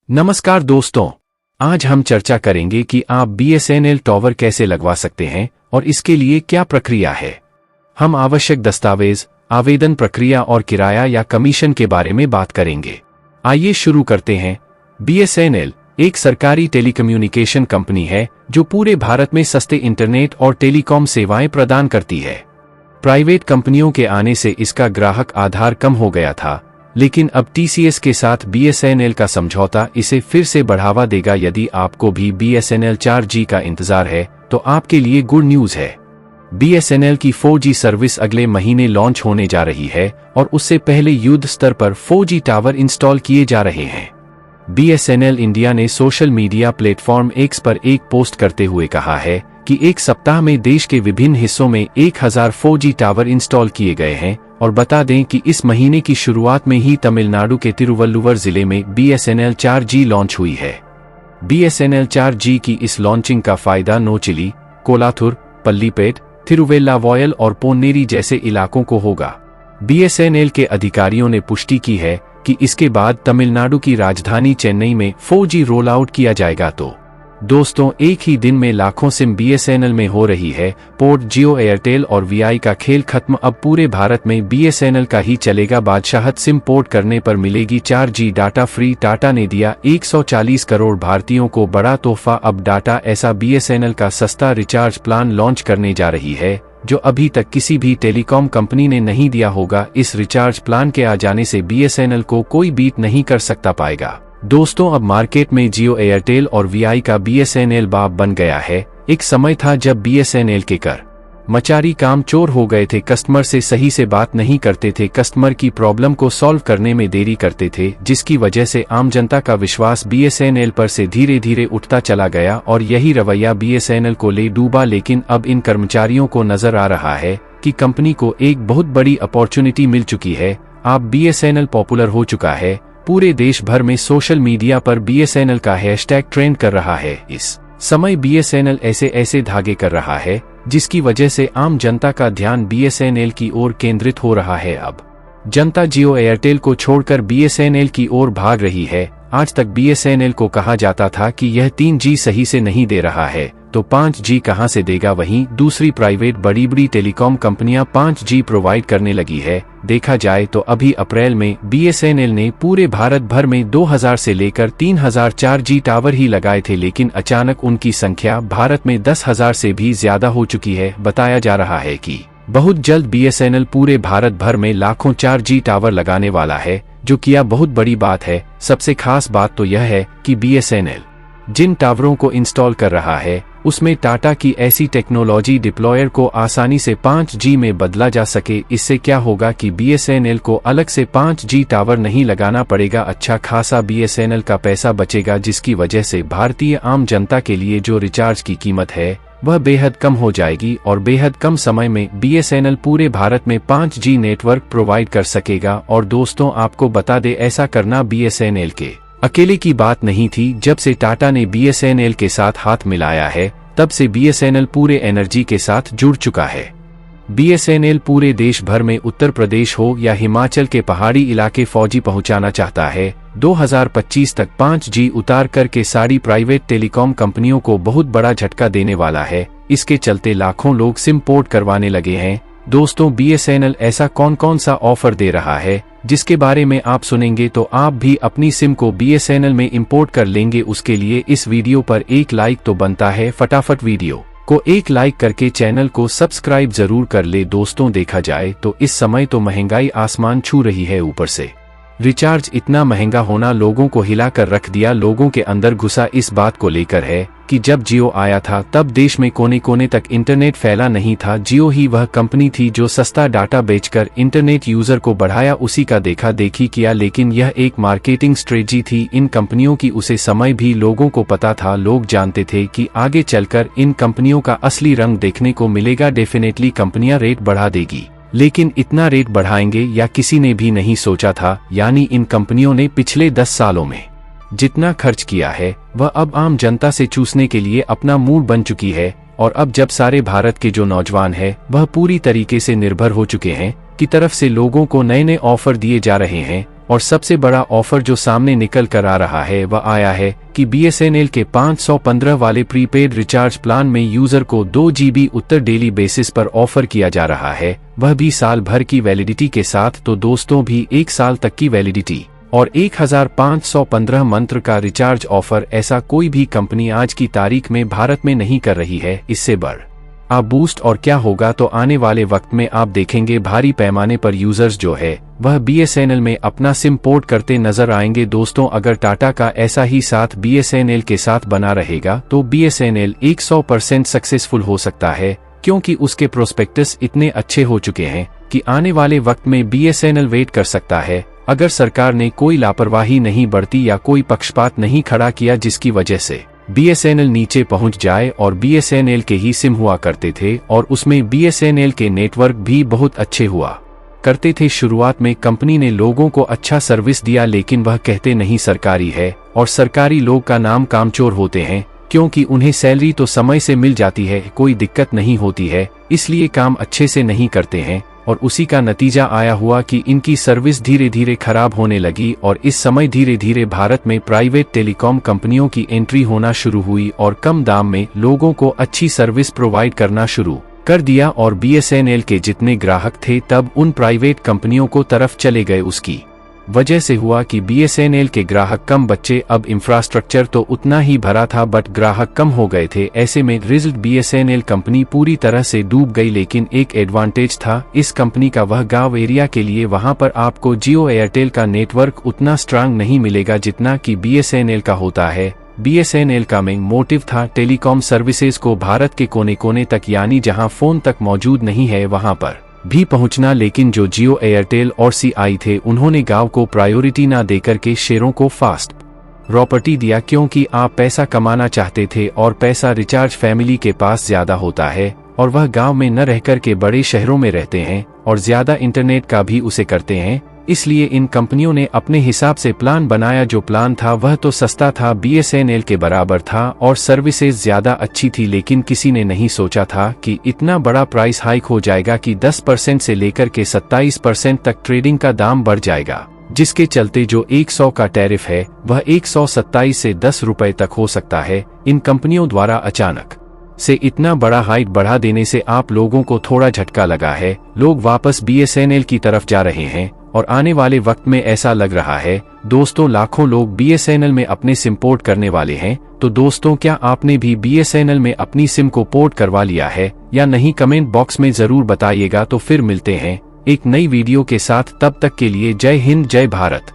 नमस्कार दोस्तों, आज हम चर्चा करेंगे कि आप BSNL टॉवर कैसे लगवा सकते हैं और इसके लिए क्या प्रक्रिया है। हम आवश्यक दस्तावेज, आवेदन प्रक्रिया और किराया या कमीशन के बारे में बात करेंगे। आइए शुरू करते हैं। BSNL एक सरकारी टेलीकम्युनिकेशन कंपनी है जो पूरे भारत में सस्ते इंटरनेट और टेलीकॉम सेवाएं प्रदान करती है। प्राइवेट कंपनियों के आने से इसका ग्राहक आधार कम हो गया था, लेकिन अब TCS के साथ BSNL का समझौता इसे फिर से बढ़ावा देगा। यदि आपको भी BSNL 4G का इंतजार है तो आपके लिए गुड न्यूज है। BSNL की 4G सर्विस अगले महीने लॉन्च होने जा रही है और उससे पहले युद्ध स्तर पर 4G टावर इंस्टॉल किए जा रहे हैं। BSNL इंडिया ने सोशल मीडिया प्लेटफॉर्म X पर एक पोस्ट करते हुए कहा है कि एक सप्ताह में देश के विभिन्न हिस्सों में 1000 4G टावर इंस्टॉल किए गए हैं। और बता दें कि इस महीने की शुरुआत में ही तमिलनाडु के तिरुवल्लुवर जिले में BSNL 4G लॉन्च हुई है। BSNL 4G की इस लॉन्चिंग का फायदा नोचिली, कोलाथुर, पल्लीपेट, थिरुवेल्लावॉयल और पोन्नेरी जैसे इलाकों को होगा। BSNL के अधिकारियों ने पुष्टि की है कि इसके बाद तमिलनाडु की राजधानी चेन्नई में 4G रोल आउट किया जाएगा। तो दोस्तों, एक ही दिन में लाखों सिम BSNL में हो रही है पोर्ट। जियो, एयरटेल और VI का खेल खत्म। अब पूरे भारत में BSNL का ही चलेगा बादशाहत। सिम पोर्ट करने पर मिलेगी 4G डाटा फ्री। टाटा ने दिया 140 करोड़ भारतीयों को बड़ा तोहफा। अब डाटा ऐसा BSNL का सस्ता रिचार्ज प्लान लॉन्च करने जा रही है जो अभी तक किसी भी टेलीकॉम कंपनी ने नहीं दिया होगा। इस रिचार्ज प्लान के आ जाने से BSNL को कोई बीट नहीं कर सकता पाएगा। दोस्तों, अब मार्केट में जियो, एयरटेल और VI का BSNL बाप बन गया है। एक समय था जब BSNL के कर्मचारी काम चोर हो गए थे, कस्टमर से सही से बात नहीं करते थे, कस्टमर की प्रॉब्लम को सॉल्व करने में देरी करते थे, जिसकी वजह से आम जनता का विश्वास BSNL पर से धीरे धीरे उठता चला गया और यही रवैया BSNL को ले डूबा। लेकिन अब इन कर्मचारियों को नजर आ रहा है कि कंपनी को एक बहुत बड़ी अपॉर्चुनिटी मिल चुकी है। अब BSNL पॉपुलर हो चुका है। पूरे देश भर में सोशल मीडिया पर BSNL का हैशटैग ट्रेंड कर रहा है। इस समय BSNL ऐसे धागे कर रहा है जिसकी वजह से आम जनता का ध्यान BSNL की ओर केंद्रित हो रहा है। अब जनता जियो, एयरटेल को छोड़कर BSNL की ओर भाग रही है। आज तक BSNL को कहा जाता था कि यह 3G सही से नहीं दे रहा है तो 5G कहां से देगा। वहीं दूसरी प्राइवेट बड़ी टेलीकॉम कंपनियां 5G प्रोवाइड करने लगी है। देखा जाए तो अभी अप्रैल में BSNL ने पूरे भारत भर में 2000 से लेकर 3000 4G टावर ही लगाए थे, लेकिन अचानक उनकी संख्या भारत में 10,000 से भी ज्यादा हो चुकी है। बताया जा रहा है कि बहुत जल्द BSNL पूरे भारत भर में लाखों 4G टावर लगाने वाला है, जो किया बहुत बड़ी बात है। सबसे खास बात तो यह है कि BSNL जिन टावरों को इंस्टॉल कर रहा है उसमें टाटा की ऐसी टेक्नोलॉजी डिप्लॉयर को आसानी से 5G में बदला जा सके। इससे क्या होगा कि BSNL को अलग से 5G टावर नहीं लगाना पड़ेगा। अच्छा खासा BSNL का पैसा बचेगा, जिसकी वजह से भारतीय आम जनता के लिए जो रिचार्ज की कीमत है वह बेहद कम हो जाएगी और बेहद कम समय में BSNL पूरे भारत में 5G नेटवर्क प्रोवाइड कर सकेगा। और दोस्तों, आपको बता दे, ऐसा करना BSNL के अकेले की बात नहीं थी। जब से टाटा ने BSNL के साथ हाथ मिलाया है तब से BSNL पूरे एनर्जी के साथ जुड़ चुका है। BSNL पूरे देश भर में उत्तर प्रदेश हो या हिमाचल के पहाड़ी इलाके 4G पहुंचाना चाहता है। 2025 तक 5G उतार करके सारी प्राइवेट टेलीकॉम कंपनियों को बहुत बड़ा झटका देने वाला है। इसके चलते लाखों लोग सिम पोर्ट करवाने लगे हैं। दोस्तों, BSNL ऐसा कौन सा ऑफर दे रहा है जिसके बारे में आप सुनेंगे तो आप भी अपनी सिम को BSNL में इंपोर्ट कर लेंगे। उसके लिए इस वीडियो पर एक लाइक तो बनता है। फटाफट वीडियो को एक लाइक करके चैनल को सब्सक्राइब जरूर कर ले। दोस्तों, देखा जाए तो इस समय तो महंगाई आसमान छू रही है। ऊपर से रिचार्ज इतना महंगा होना लोगों को हिला कर रख दिया। लोगों के अंदर गुस्सा इस बात को लेकर है कि जब जियो आया था तब देश में कोने कोने तक इंटरनेट फैला नहीं था। जियो ही वह कंपनी थी जो सस्ता डाटा बेचकर इंटरनेट यूजर को बढ़ाया, उसी का देखा देखी किया। लेकिन यह एक मार्केटिंग स्ट्रेटजी थी इन कंपनियों की। उसे समय भी लोगों को पता था। लोग जानते थे कि आगे चलकर इन कंपनियों का असली रंग देखने को मिलेगा। डेफिनेटली कंपनियां रेट बढ़ा देगी, लेकिन इतना रेट बढ़ाएंगे या किसी ने भी नहीं सोचा था। यानी इन कंपनियों ने पिछले 10 सालों में जितना खर्च किया है वह अब आम जनता से चूसने के लिए अपना मूड बन चुकी है। और अब जब सारे भारत के जो नौजवान हैं वह पूरी तरीके से निर्भर हो चुके हैं की तरफ से लोगों को नए नए ऑफर दिए जा रहे हैं, और सबसे बड़ा ऑफर जो सामने निकल कर आ रहा है वह आया है कि BSNL के 515 वाले प्रीपेड रिचार्ज प्लान में यूजर को 2 GB उत्तर डेली बेसिस पर ऑफर किया जा रहा है, वह भी साल भर की वैलिडिटी के साथ। तो दोस्तों भी 1 साल तक की वैलिडिटी और 1515 मंत्र का रिचार्ज ऑफर ऐसा कोई भी कंपनी आज की तारीख में भारत में नहीं कर रही है। इससे बढ़ आप बूस्ट और क्या होगा तो आने वाले वक्त में आप देखेंगे भारी पैमाने पर यूजर्स जो है वह BSNL में अपना सिम पोर्ट करते नजर आएंगे। दोस्तों अगर टाटा का ऐसा ही साथ BSNL के साथ बना रहेगा तो BSNL 100% सक्सेसफुल हो सकता है, क्योंकि उसके प्रोस्पेक्टस इतने अच्छे हो चुके हैं कि आने वाले वक्त में BSNL वेट कर सकता है। अगर सरकार ने कोई लापरवाही नहीं बरती या कोई पक्षपात नहीं खड़ा किया जिसकी वजह से BSNL नीचे पहुंच जाए, और BSNL के ही सिम हुआ करते थे और उसमें BSNL के नेटवर्क भी बहुत अच्छे हुआ करते थे। शुरुआत में कंपनी ने लोगों को अच्छा सर्विस दिया, लेकिन वह कहते नहीं सरकारी है, और सरकारी लोग का नाम कामचोर होते हैं, क्योंकि उन्हें सैलरी तो समय से मिल जाती है, कोई दिक्कत नहीं होती है, इसलिए काम अच्छे से नहीं करते हैं। और उसी का नतीजा आया हुआ कि इनकी सर्विस धीरे धीरे खराब होने लगी, और इस समय धीरे धीरे भारत में प्राइवेट टेलीकॉम कंपनियों की एंट्री होना शुरू हुई और कम दाम में लोगों को अच्छी सर्विस प्रोवाइड करना शुरू कर दिया। और BSNL के जितने ग्राहक थे तब उन प्राइवेट कंपनियों को तरफ चले गए। उसकी वजह से हुआ कि BSNL के ग्राहक कम बच्चे, अब इंफ्रास्ट्रक्चर तो उतना ही भरा था बट ग्राहक कम हो गए थे। ऐसे में रिजल्ट BSNL कंपनी पूरी तरह से डूब गई। लेकिन एक एडवांटेज था इस कंपनी का, वह गांव एरिया के लिए वहां पर आपको जियो एयरटेल का नेटवर्क उतना स्ट्रांग नहीं मिलेगा जितना कि BSNL का होता है। BSNL का मेन मोटिव था टेलीकॉम सर्विसेज को भारत के कोने कोने तक, यानी जहां फोन तक मौजूद नहीं है वहां पर भी पहुंचना। लेकिन जो जियो एयरटेल और CI थे उन्होंने गांव को प्रायोरिटी ना देकर के शेरों को फास्ट प्रॉपर्टी दिया, क्योंकि आप पैसा कमाना चाहते थे और पैसा रिचार्ज फैमिली के पास ज्यादा होता है, और वह गांव में न रहकर के बड़े शहरों में रहते हैं और ज्यादा इंटरनेट का भी उसे करते हैं। इसलिए इन कंपनियों ने अपने हिसाब से प्लान बनाया। जो प्लान था वह तो सस्ता था, BSNL के बराबर था और सर्विसेज ज्यादा अच्छी थी, लेकिन किसी ने नहीं सोचा था कि इतना बड़ा प्राइस हाइक हो जाएगा कि 10% से लेकर के 27% तक ट्रेडिंग का दाम बढ़ जाएगा, जिसके चलते जो 100 का टैरिफ है वह 127 से 10 रुपए तक हो सकता है। इन कंपनियों द्वारा अचानक से इतना बड़ा हाइक बढ़ा देने से आप लोगों को थोड़ा झटका लगा है। लोग वापस BSNL की तरफ जा रहे हैं और आने वाले वक्त में ऐसा लग रहा है दोस्तों लाखों लोग BSNL में अपने सिम पोर्ट करने वाले हैं। तो दोस्तों क्या आपने भी BSNL में अपनी सिम को पोर्ट करवा लिया है या नहीं, कमेंट बॉक्स में जरूर बताइएगा। तो फिर मिलते हैं एक नई वीडियो के साथ, तब तक के लिए जय हिंद जय भारत।